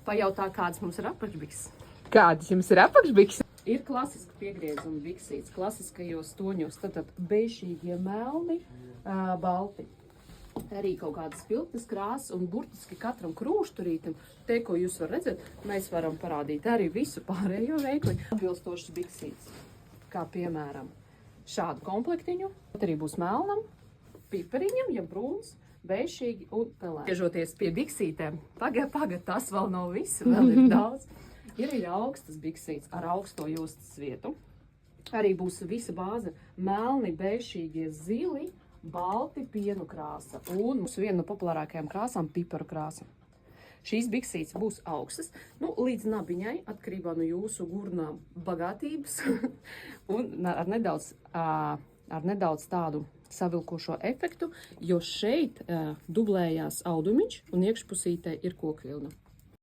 pajautā, kādas mums ir apakšbikses. Kādas jums ir apakšbikses? Ir klasiski piegriezumi biksītes, klasiskajos toņos, tad beišīgie melni, balti. Arī kaut kādas spilgtas krāsas un burtiski katram krūšturītam, te, ko jūs varat redzēt, mēs varam parādīt arī visu pārējo veikli. Atbilstošas biksītes, kā piemēram šādu komplektiņu, arī būs melnam, pipariņam, ja brūns, beišīgi un pelēni. Griežoties pie biksītēm, tagad tas vēl nav viss, vēl ir daudz. Ir arī augstas biksītes ar augsto jostas vietu. Arī būs visa bāze melni, beišīgie zili, balti pienu krāsa un mūsu viena no populārākajām krāsām piparu krāsa. Šīs biksītes būs augstas, līdz nabiņai, atkarībā no jūsu gurnā bagātības un ar nedaudz tādu savilkošo efektu, jo šeit dublējās audumiņš un iekšpusītē ir kokvilna.